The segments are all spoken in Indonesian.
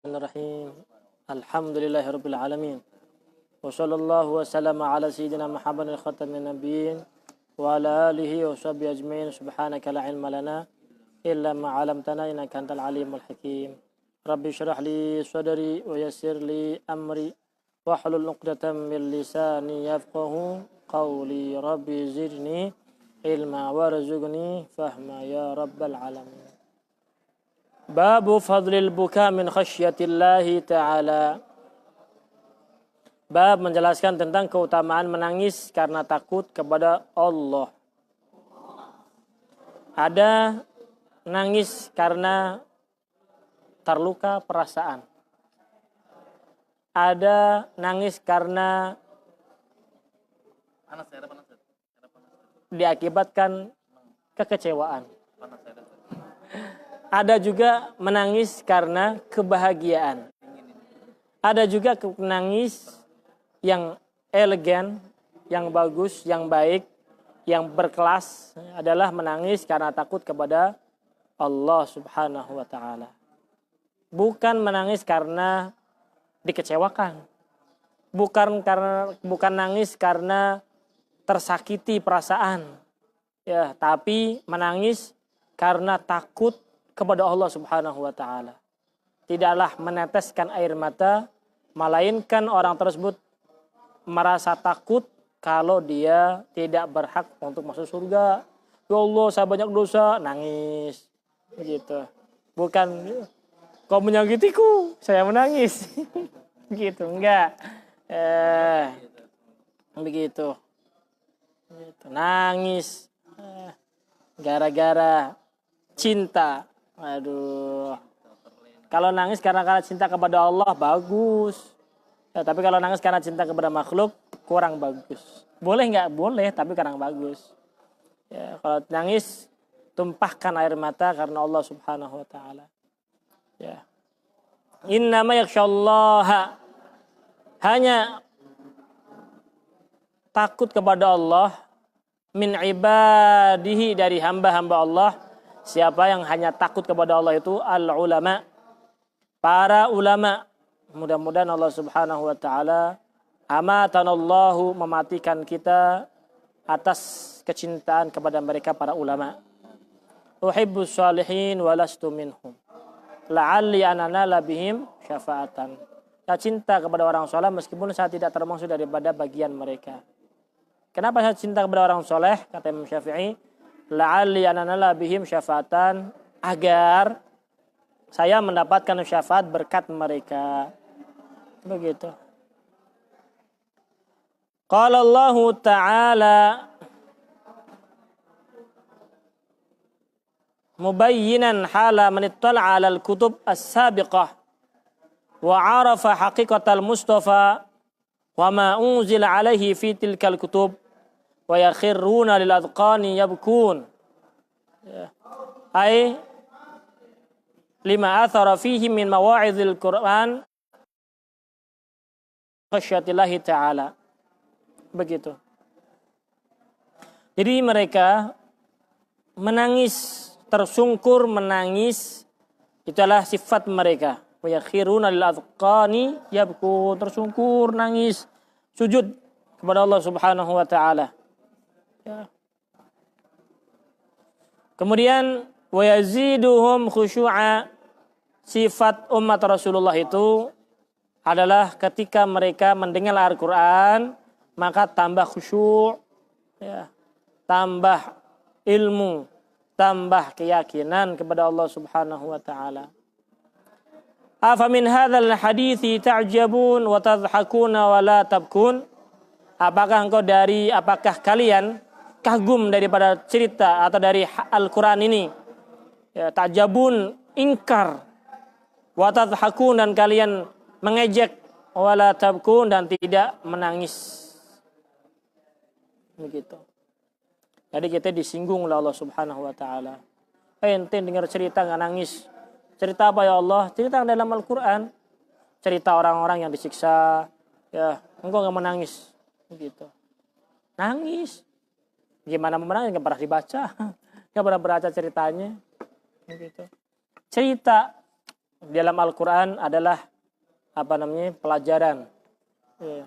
Bismillahirrahmanirrahim. Alhamdulillahirabbil alamin. Wa sallallahu wa sallama ala sayyidina Muhammadin khatamin nabiyyin wa ala alihi wa sahbihi ajmain. Subhanaka la ilma lana illa ma 'allamtana innaka antal alimul hakim. Rabbi shrah li sadri wa yassir li amri wahlul 'uqdatam min lisani yafqahu qawli. Rabbi zidni ilma warzuqni fahma ya rabbal alamin. Babu fadlil buka min khasyatillahi ta'ala. Bab menjelaskan tentang keutamaan menangis karena takut kepada Allah. Ada nangis karena terluka perasaan. Ada nangis karena diakibatkan kekecewaan. Ada juga menangis karena kebahagiaan. Ada juga menangis yang elegan, yang bagus, yang baik, yang berkelas adalah menangis karena takut kepada Allah Subhanahu wa taala. Bukan menangis karena dikecewakan. Bukan nangis karena tersakiti perasaan. Ya, tapi menangis karena takut kepada Allah Subhanahu wa taala. Tidaklah meneteskan air mata, melainkan orang tersebut merasa takut kalau dia tidak berhak untuk masuk surga. Ya Allah, saya banyak dosa, nangis. Begitu. Bukan kau menyakitiku, saya menangis. Begitu, enggak. Begitu. Nangis gara-gara cinta. Aduh, kalau nangis karena cinta kepada Allah bagus, ya, tapi kalau nangis karena cinta kepada makhluk kurang bagus. Boleh nggak? Boleh, tapi kurang bagus. Ya, kalau nangis tumpahkan air mata karena Allah Subhanahu Wa Taala. Ya, innama yakhsyallaha, hanya takut kepada Allah min ibadihi, dari hamba-hamba Allah. Siapa yang hanya takut kepada Allah itu al-ulama, para ulama. Mudah-mudahan Allah Subhanahu wa taala amatanallahu, mematikan kita atas kecintaan kepada mereka para ulama. Uhibbus shalihin wa lastu minhum la'alli ananala bihim syafa'atan. Saya cinta kepada orang saleh meskipun saya tidak termasuk daripada bagian mereka. Kenapa saya cinta kepada orang soleh? Kata Imam Syafi'i, la'alli ananala bihim syafa'atan, agar saya mendapatkan syafaat berkat mereka. Begitu. Qala Allah Ta'ala mubayyinan hala man ittala'a 'alal kutub as-sabiqah wa 'arafa haqiqatal Mustafa wa ma unzila 'alaihi fi tilkal kutub wa yakhirruna lil adqani yabkun. Ai lima athara fihi min mawa'idhil Qur'an khasyatillahi ta'ala. Begitu. Jadi mereka menangis, tersungkur menangis, itulah sifat mereka. Wa yakhirruna lil adqani yabkun, tersungkur nangis, sujud kepada Allah Subhanahu wa taala. Ya. Kemudian wa yaziduhum khusyu'a, sifat umat Rasulullah itu adalah ketika mereka mendengar Al-Qur'an maka tambah khusyuk, ya, tambah ilmu, tambah keyakinan kepada Allah Subhanahu wa taala. Afa min hadzal hadithi ta'jabun wa tadhakuna wa la tabkun? Apakah kalian kagum daripada cerita atau dari Al-Quran ini? Ya, ta'jabun, ingkar, wa tadhakun, dan kalian mengejek, wa la tabkun, dan tidak menangis. Begitu. Jadi kita disinggung oleh Allah Subhanahu wa taala. Ente dengar cerita enggak nangis? Cerita apa ya Allah? Cerita dalam Al-Quran. Cerita orang-orang yang disiksa. Ya, engkau enggak menangis. Begitu. Nangis. Gimana menangis? Enggak pernah dibaca. Enggak pernah baca ceritanya. Begitu. Cerita dalam Al-Quran adalah pelajaran. Ya.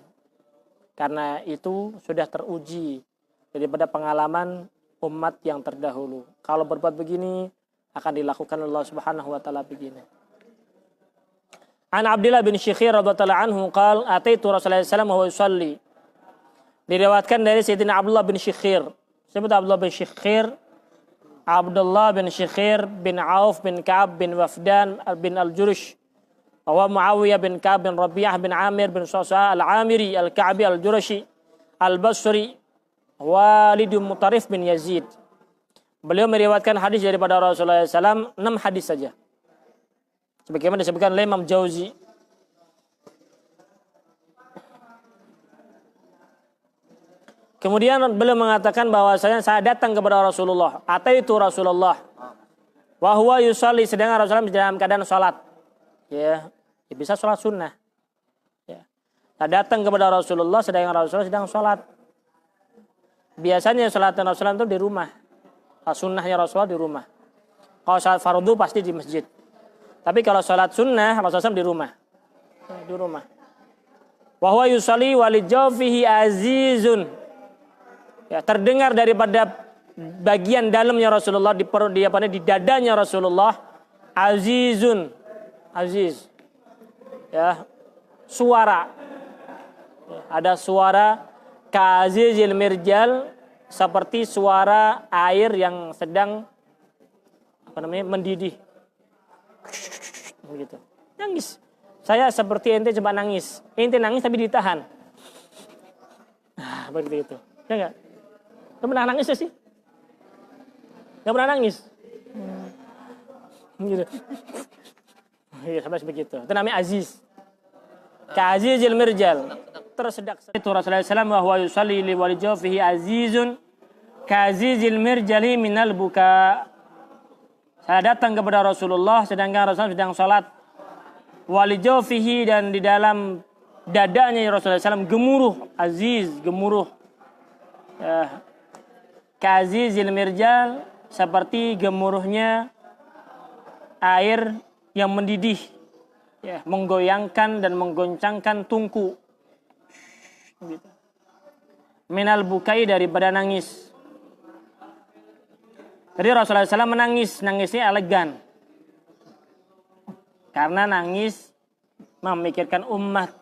Karena itu sudah teruji daripada pengalaman umat yang terdahulu. Kalau berbuat begini akan dilakukan Allah Subhanahu wa taala begini. An Abdullah bin Syikhir radhiyallahu anhu qala ataitu Rasulullah sallallahu alaihi wasallam wa huwa yusalli. Diriwayatkan dari Sayyidina Abdullah bin Syikhir. Siapa Abdullah bin Syikhir? Abdullah bin Syikhir bin Auf bin Ka'ab bin Wafdan bin Al-Jurush. Wa Muawiyah bin Ka'ab bin Rabi'ah bin Amir bin Sa'sa Al-Amiri Al-Ka'bi Al-Jurashi Al-Basri Walidu Mutarif bin Yazid. Beliau meriwayatkan hadis daripada Rasulullah SAW 6 hadis saja. Sebagaimana disebutkan oleh Imam Jauzi. Kemudian beliau mengatakan bahwasanya saya datang kepada Rasulullah. Ataitu Rasulullah. Wa huwa yusalli, sedangkan Rasulullah dalam keadaan salat. Ya, bisa salat sunnah. Ya. Saya datang kepada Rasulullah sedangkan Rasulullah sedang salat. Biasanya salat Rasulullah itu di rumah. Sunnahnya Rasulullah di rumah. Kalau salat fardu pasti di masjid. Tapi kalau salat sunnah Rasulullah di rumah. Di rumah. Wa huwa yusalli wa li jawfihi azizun. Ya, terdengar daripada bagian dalamnya Rasulullah di dadanya Rasulullah azizun. Aziz. Ya, suara. Ya, ada suara ka'azizil mirjal, seperti suara air yang sedang mendidih. Begitu. Nangis. Saya seperti ente coba nangis. Ente nangis tapi ditahan. Nah, begitu itu. Ya enggak? Kamu pernah nangis sih? Enggak pernah nangis. Gitu. Ya, sampai begitu. Itu namanya aziz. Ka'azizil mirjal. Tersedak. Itu Rasulullah SAW wa huwa yusalli li walijawfihi azizun ka'azizil mirjali minal buka. Saya datang kepada Rasulullah sedangkan Rasulullah sedang salat. Walijawfihi, dan di dalam dadanya Rasulullah SAW gemuruh, aziz, gemuruh. Ya. Ka'azizil mirjal, seperti gemuruhnya air yang mendidih, ya, menggoyangkan dan menggoncangkan tungku. Gitu. Minal bukai, daripada nangis. Jadi Rasulullah SAW menangis, nangisnya elegan. Karena nangis memikirkan umat.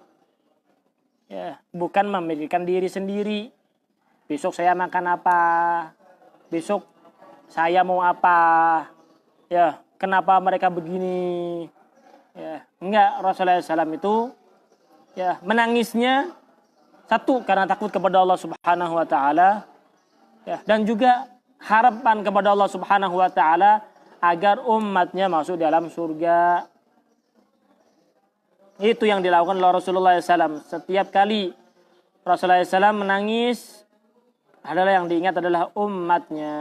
Ya, bukan memikirkan diri sendiri. Besok saya makan apa? Besok saya mau apa? Ya, kenapa mereka begini? Ya, enggak, Rasulullah SAW itu ya menangisnya satu karena takut kepada Allah Subhanahu wa taala, ya, dan juga harapan kepada Allah Subhanahu wa taala agar umatnya masuk dalam surga. Itu yang dilakukan oleh Rasulullah SAW. Setiap kali Rasulullah SAW menangis, adalah yang diingat adalah umatnya.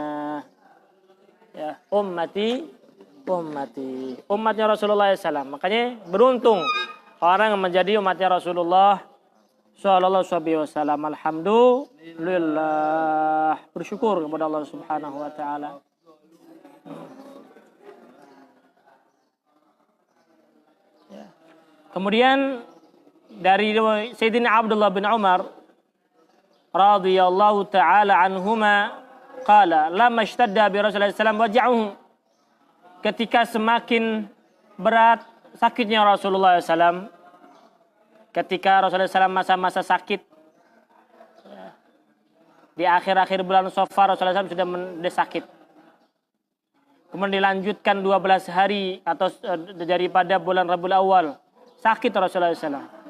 Ya, umatnya Rasulullah SAW. Makanya beruntung orang yang menjadi umatnya Rasulullah Sallallahu Alaihi Wasallam. Alhamdulillah, bersyukur kepada Allah Subhanahu Wa Taala. Ya. Kemudian dari Sayyidina Abdullah bin Umar radhiyallahu taala anhuma qala lamma ishtadda bi Rasulullah sallallahu alaihi wasallam waj'uhu, ketika semakin berat sakitnya Rasulullah SAW, ketika Rasulullah SAW masa-masa sakit, di akhir-akhir bulan Safar Rasulullah SAW sudah sakit. Kemudian dilanjutkan 12 hari atau daripada bulan Rabiul Awal, sakit Rasulullah SAW.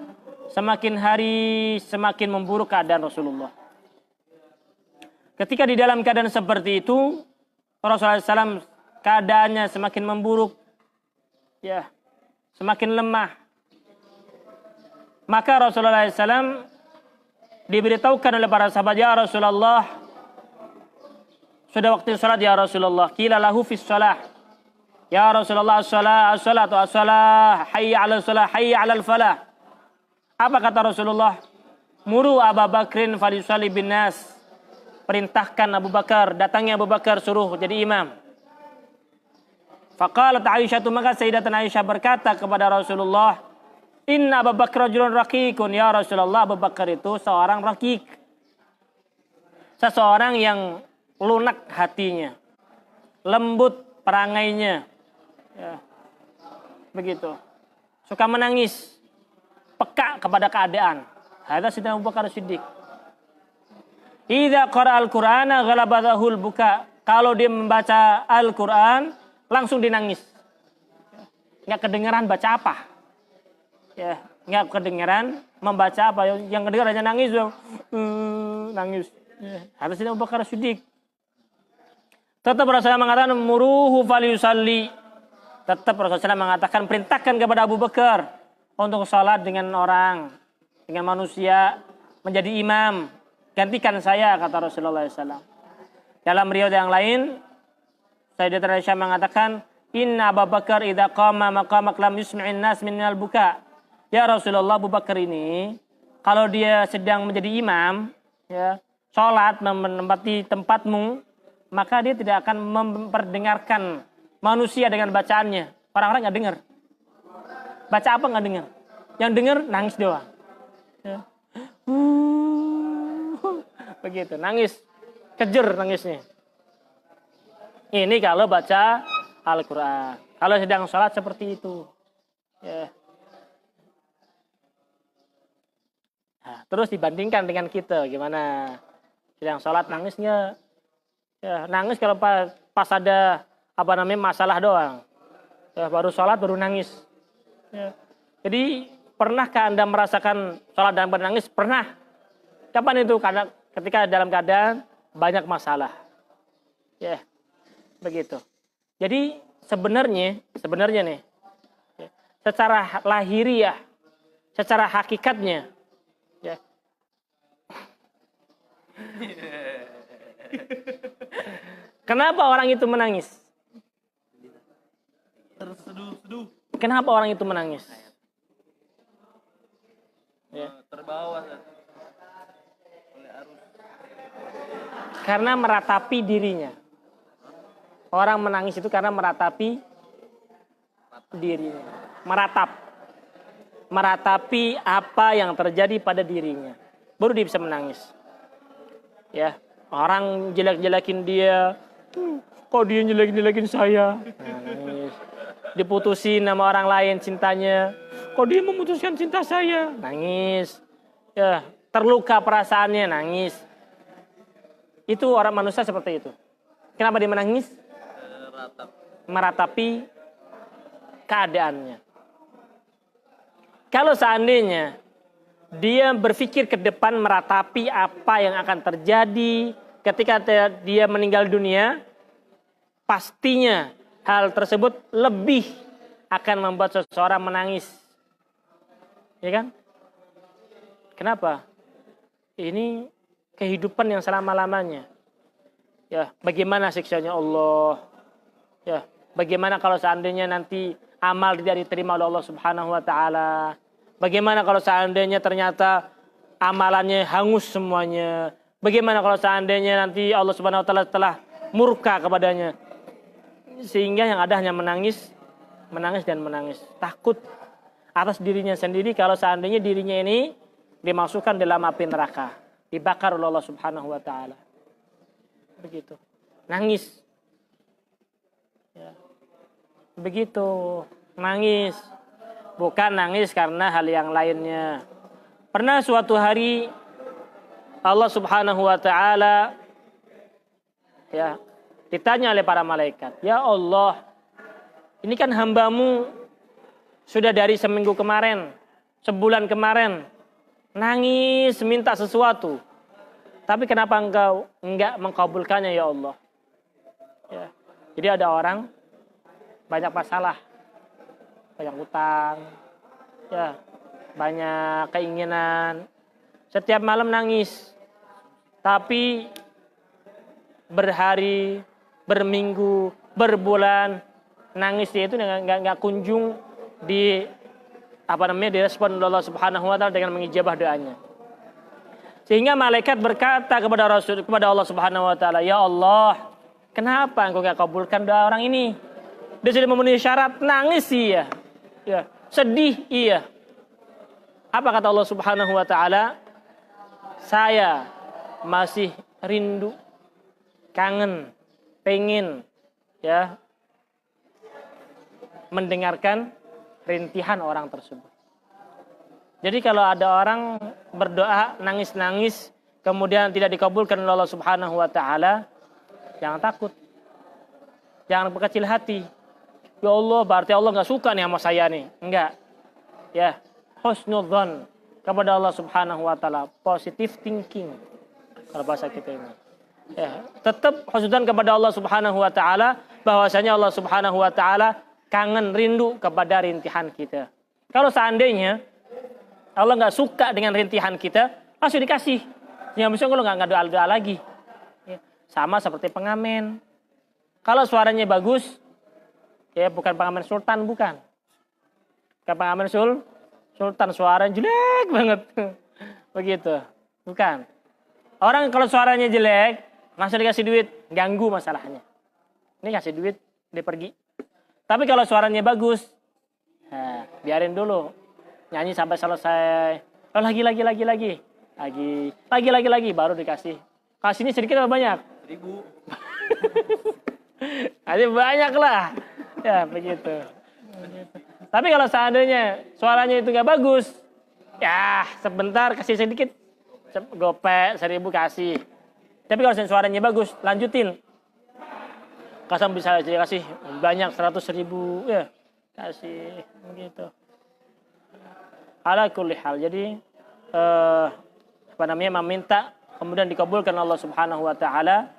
Semakin hari semakin memburuk keadaan Rasulullah. Ketika di dalam keadaan seperti itu, Rasulullah SAW keadaannya semakin memburuk, ya, semakin lemah. Maka Rasulullah SAW diberitahukan oleh para sahabat, ya Rasulullah, sudah waktu sholat ya Rasulullah. Qila lahu fis sholah, ya Rasulullah, as-salatu as-salah, hayya ala salah, hayya ala al-falah. Apa kata Rasulullah? Muru Abu Bakrin falyusalli bin nas. Perintahkan Abu Bakar, datangnya Abu Bakar, suruh jadi imam. Faqalat Aisyah, maka Sayyidatuna Aisyah berkata kepada Rasulullah, "Inna Abu Bakar rajulun raqiqun." Ya Rasulullah, Abu Bakar itu seorang raqiq. Seseorang yang lunak hatinya, lembut perangainya. Ya. Begitu. Suka menangis, peka kepada keadaan. Hadza Sayyidina Abu Bakar Siddiq. Idza qara al-Qur'ana ghalabatahul buka. Kalau dia membaca Al-Qur'an langsung dinangis. Enggak kedengaran baca apa. Ya, enggak kedengaran membaca apa. Yang kedengaran hanya nangis. Nangis. Ya. Hadza Sayyidina Abu Bakar Siddiq. Tetap Rasulullah mengatakan muruhu falyusalli. Tetap Rasulullah mengatakan perintahkan kepada Abu Bakar untuk salat dengan orang, dengan manusia, menjadi imam. Gantikan saya, kata Rasulullah SAW. Dalam riwayat yang lain, Sayyidatuna Aisyah mengatakan, Inna Abu Bakar idza qama maqamak lam yusmi'in nas minal buka. Ya Rasulullah, Abu Bakar ini kalau dia sedang menjadi imam, ya, salat menempati tempatmu, maka dia tidak akan memperdengarkan manusia dengan bacaannya. Orang-orang nggak dengar. Baca apa nggak dengar? Yang dengar nangis doang. Ya. Begitu, nangis. Kejer nangisnya. Ini kalau baca Al-Quran. Kalau sedang sholat seperti itu. Ya. Nah, terus dibandingkan dengan kita. Gimana? Sedang sholat nangis nggak? Ya, nangis kalau pas ada masalah doang. Ya, baru sholat baru nangis. Ya. Jadi pernahkah Anda merasakan sholat dan menangis? Pernah. Kapan itu? Karena ketika dalam keadaan banyak masalah. Ya, begitu. Jadi sebenarnya nih, ya, secara lahiriah, secara hakikatnya, ya. Kenapa orang itu menangis? Terseduh-seduh. Kenapa orang itu menangis? Ya. Terbawa oleh arus. Karena meratapi dirinya. Orang menangis itu karena meratapi dirinya. Meratapi apa yang terjadi pada dirinya. Baru dia bisa menangis. Ya, orang jelek-jelekin dia. Kok dia jelek-jelekin saya? Nangis. Diputusin sama orang lain cintanya. Kok dia memutuskan cinta saya? Nangis. Ya, terluka perasaannya, nangis. Itu orang manusia seperti itu. Kenapa dia menangis? Meratapi keadaannya. Kalau seandainya dia berpikir ke depan meratapi apa yang akan terjadi ketika dia meninggal dunia, pastinya hal tersebut lebih akan membuat seseorang menangis. Ya kan? Kenapa? Ini kehidupan yang selama-lamanya. Ya, bagaimana siksanya Allah? Ya, bagaimana kalau seandainya nanti amal tidak diterima oleh Allah Subhanahu wa taala? Bagaimana kalau seandainya ternyata amalannya hangus semuanya? Bagaimana kalau seandainya nanti Allah Subhanahu wa taala telah murka kepadanya? Sehingga yang ada hanya menangis dan menangis. Takut atas dirinya sendiri kalau seandainya dirinya ini dimasukkan dalam api neraka, dibakar oleh Allah Subhanahu wa taala. Begitu. Nangis. Ya. Begitu, nangis. Bukan nangis karena hal yang lainnya. Pernah suatu hari Allah Subhanahu wa taala ya ditanya oleh para malaikat, "Ya Allah, ini kan hamba-Mu sudah dari seminggu kemarin, sebulan kemarin nangis minta sesuatu. Tapi kenapa Engkau enggak mengkabulkannya ya Allah?" Ya. Jadi ada orang banyak masalah, banyak utang, ya, banyak keinginan, setiap malam nangis, tapi berhari, berminggu, berbulan nangis dia itu nggak kunjung direspon oleh Allah Subhanahu wa taala dengan mengijabah doanya. Sehingga malaikat berkata kepada Allah Subhanahu wa taala, "Ya Allah, kenapa Engkau enggak kabulkan doa orang ini? Dia sudah memenuhi syarat, nangis iya. Ya, sedih iya. Apa kata Allah Subhanahu wa taala? Saya masih rindu, kangen, pengen ya mendengarkan rintihan orang tersebut. Jadi kalau ada orang berdoa nangis-nangis kemudian tidak dikabulkan oleh Allah Subhanahu wa taala, jangan takut. Jangan berkecil hati. Ya Allah, berarti Allah nggak suka nih sama saya nih. Enggak. Ya, husnudzon kepada Allah Subhanahu wa taala, positive thinking kalau bahasa kita ini. Ya, tetap husnudzon kepada Allah Subhanahu wa taala bahwasanya Allah Subhanahu wa taala kangen, rindu kepada rintihan kita. Kalau seandainya Allah nggak suka dengan rintihan kita, langsung dikasih. Ya, misalnya kalau nggak doa-doa lagi. Ya, sama seperti pengamen. Kalau suaranya bagus, ya bukan pengamen sultan, bukan. Bukan pengamen sultan, suaranya jelek banget. Begitu. Bukan. Orang kalau suaranya jelek, langsung dikasih duit, ganggu masalahnya. Ini kasih duit, dia pergi. Tapi kalau suaranya bagus, nah, biarin dulu. Nyanyi sampai selesai. Oh, lagi, baru dikasih. Kasihnya sedikit atau banyak? 1000. Kasih banyak lah. Ya, begitu. Tapi kalau seandainya suaranya itu nggak bagus, ya sebentar kasih sedikit, gopek 1000 kasih. Tapi kalau suaranya bagus, lanjutin. Kasam bisa kasih banyak 100.000, ya kasih begitu. Ala kulli hal. Jadi meminta kemudian dikabulkan Allah Subhanahu wa taala.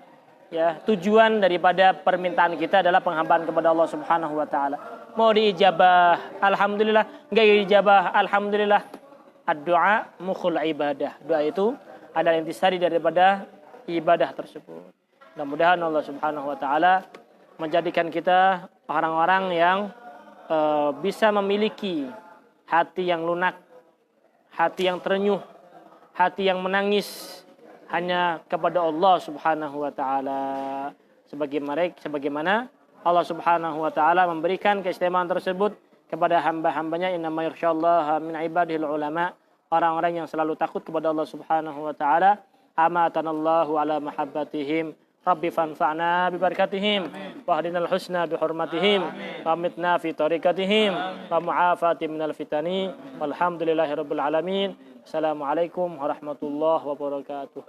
Ya, tujuan daripada permintaan kita adalah penghambaan kepada Allah Subhanahu wa taala. Mau diijabah, alhamdulillah, enggak diijabah, alhamdulillah. Ad-du'a mukhul ibadah. Doa itu adalah intisari daripada ibadah tersebut. Mudah-mudahan Allah Subhanahu wa taala menjadikan kita orang-orang yang bisa memiliki hati yang lunak, hati yang terenyuh, hati yang menangis hanya kepada Allah Subhanahu wa taala. Sebagaimana Allah Subhanahu wa taala memberikan keistimewaan tersebut kepada hamba-hambanya, innama yakhsyallaha min ibadihil ulama, orang-orang yang selalu takut kepada Allah Subhanahu wa taala. Amatanallahu ala mahabbatihim, rabbi fanfa'na bi barakatihim wa hadinal husna bi hurmatihim wa amitna fi tariqatihim wa mu'afati minal fitani walhamdulillahi rabbil alamin. Assalamualaikum warahmatullahi wabarakatuh.